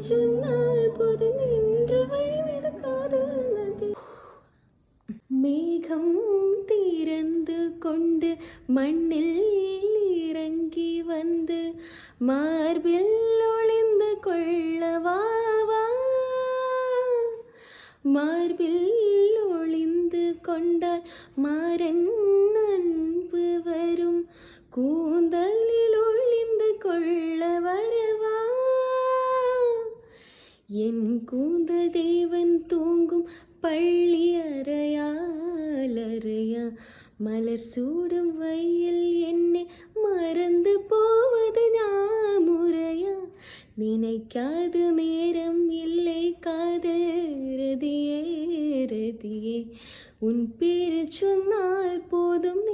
சொன்னால் போதும் என்று வழிவிடுக்காது நதி. மேகம் திறந்து கொண்டு மண்ணில் இறங்கி வந்து மார்பில் ஒளிந்து கொள்ளவாவா. மார்பில் ஒளிந்து கொண்டால் மாறன் அன்பு வரும், கூந்தலில் ஒளிந்து கொள்ள வரவா. என் கூந்தல் தேவன் தூங்கும் பள்ளி அறையா, மலர் சூடும் வயல் என்னை மறந்து போவது ஞாமுறையா. நினைக்காத நேரம் இல்லை காதல் ரதியே, உன் பேரு சொன்னால் போதும்.